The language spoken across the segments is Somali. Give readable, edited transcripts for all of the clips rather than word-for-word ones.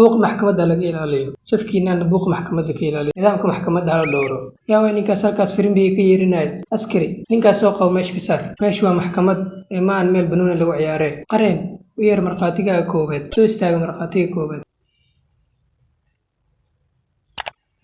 buuq maxkamadda laga ilaaliyo safkiinana buuq maxkamadda ka ilaaliyo nidaamka maxkamadda hala dhowro yaa way ninkaas halkaas firimbiga ka yeerinaya askari ninkaas soo qabo meesha ka saar meesha waa maxkamad ee ma aan meel banuuna lagu ciyaaree qareen u yeer markhaatiga koobaad soo istaaga markhaatiga koobaad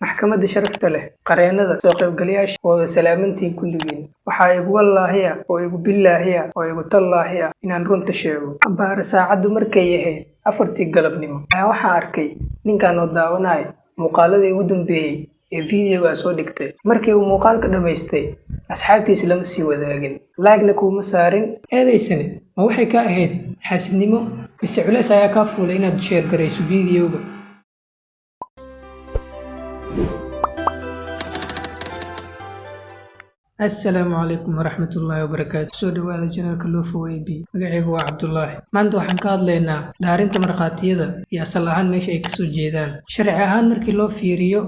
maxkamadda sharafta leh qareenada soo qaybgalayaasha wada salaamantiin kulligiin waxaa igu wallaahiya oo igu billaahiya oo igu tallaahiya inaan runta sheego ambaare saacaddu markay ahayd 4 galabnimo ayaa waxaa arkay ninkaan oo daawanaya muuqaaladii ugu dambeeyey ee fiidiyoga soo dhigtay markii uu muuqaalka dhammaystay asxaabtiisa lama sii wadaagin laagna kuuma saarin eedaysane ma waxay ka ahayd xaasidnimo mise culays ayaa kaa fuulay inaad sheer garayso fiidiyoga السلام عليكم ورحمة الله وبركاته سو دواada janaalka loo fogeeyay bi magacaygu waa Cabdullaahi maanta waxaan ka hadlaynaa dhaarinta markhaatiyada iyo asal ahaan meesha ay ka soo jeedaan sharci ahaan markii loo fiiriyo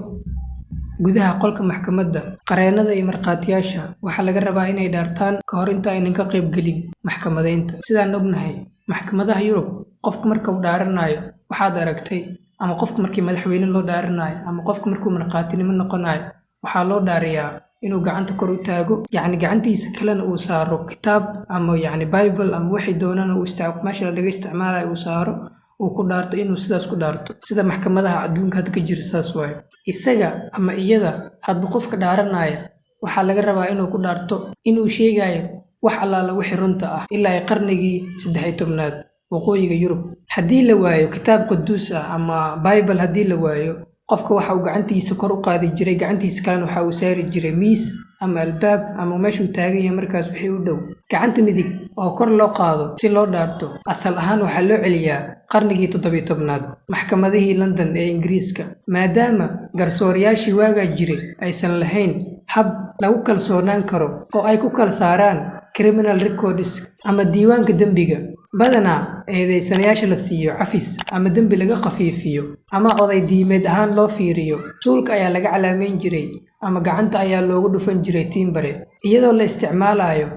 gudaha qolka maxkamadda qareenada iyo markhaatiyaasha waxa laga rabaa inay dhaartaan ka hor inta aynan ka qayb galin maxkamadeynta sidaan ognahay maxkamadaha Yurub qofka marka uu dhaaranayo waxaad aragtay ama qofka markii madaxweyne loo dhaaranayo ama qofka markuu markhaatinimo noqonayo waxaa loo dhaariyaa inuu gacanta kor u taago yacni gacantiisa kalena uu saaro kitaab ama yacni bible ama wixii doonana uu meesha laga isticmaalayo uu saaro uu ku dhaarto inuu sidaas ku dhaarto sida maxkamadaha adduunka hadda ka jira saas waaye isaga ama iyada hadba qofka dhaaranaya waxaa laga rabaa inuu ku dhaarto inuu sheegayo wax allaala wixii runta ah ilaa ay qarnigii 13aad waqooyiga Yurub haddii la waayo kitaab quduus ah ama bible haddii la waayo qofka waxa uu gacantiisa kor u qaadi jiray gacantiisa kalena waxa uu saari jiray miis ama albaab ama meesha uu taagan yahay markaas wixii u dhow gacanta midig oo kor loo qaado si loo dhaarto asal ahaan waxa loo celiyaa qarnigii 17aad maxkamadihii London ee Ingiriiska maadaama garsooriyaashii waaga jiray aysan lahayn hab lagu kalsoonaan karo oo ay ku kala saaraan criminal records ama diiwaanka dambiga badanaa eedeysanayaasha la siiyo cafis ama dambi laga qafiifiyo ama oday diimeed ahaan loo fiiriyo suulka ayaa laga calaameyn jiray ama gacanta ayaa loogu dhufan jiray tiimbare iyadoo la isticmaalayo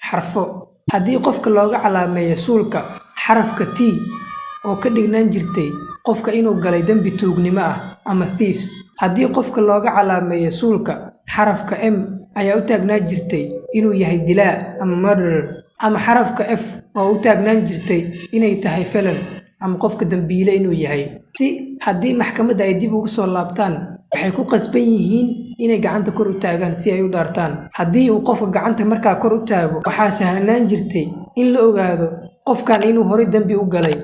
xarfo haddii qofka looga calaameeyo suulka xarafka T oo ka dhignaan jirtay qofka inuu galay dambi tuugnimo ah ama thieves haddii qofka looga calaameeyo suulka xarafka M ayaa u taagnaan jirtay inuu yahay dilaa ama murderer ama xarafka F oo u taagnaan jirtay inay tahay felon ama qofka dambiile inuu yahay si haddii maxkamadda ay dib ugu soo laabtaan waxay ku qasban yihiin inay gacanta kor u taagaan si ay u dhaartaan haddii uu qofka gacanta markaa kor u taago waxaa sahlanaan jirtay in la ogaado qofkan inuu hore dambi u galay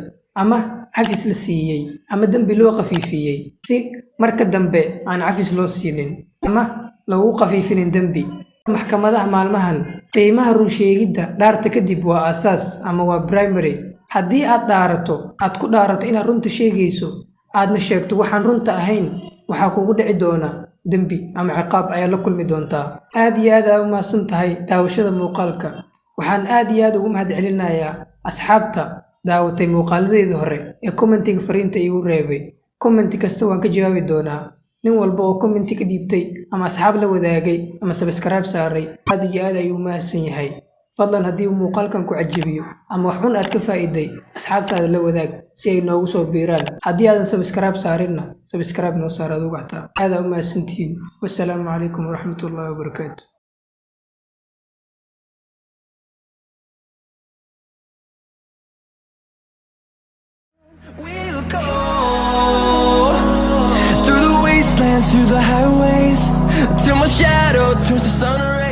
ama cafis la siiyey ama dambi loo qafiifiyey si marka dambe aan cafis loo siinin ama lagu qafiifinin dambi maxkamadaha maalmahan qiimaha run sheegidda dhaarta kadib waa asaas ama waa primary haddii aad dhaarato aad ku dhaarato inaad runta sheegayso aadna sheegto waxaan runta ahayn waxaa kugu dhici doona dambi ama ciqaab ayaa la kulmi doontaa aad iyo aad u mahadsan tahay daawashada muuqaalka waxaan aad iyo aad ugu mahadcelinayaa asxaabta daawatay muuqaaladeedii hore ee commentiga fariinta iigu reebay commenti kasta waan ka jawaabi doonaa nin walba oo commenti ka dhiibtay ama asxaab la wadaagay ama subscribe saaray aad iyo aad ayuu mahadsan yahay fadlan haddii uu muuqaalkan ku cajibiyo ama wax xun aad ka faa'iiday asxaabtaada la wadaag si ay noogu soo biiraan haddii aadan subscribe saarinna subscribe noo saar adigu xataa aad u mahadsantihiin wassalaamu calaykum waraxmatullaahi wabarakaatu through the highways till my shadow turns to sun rays.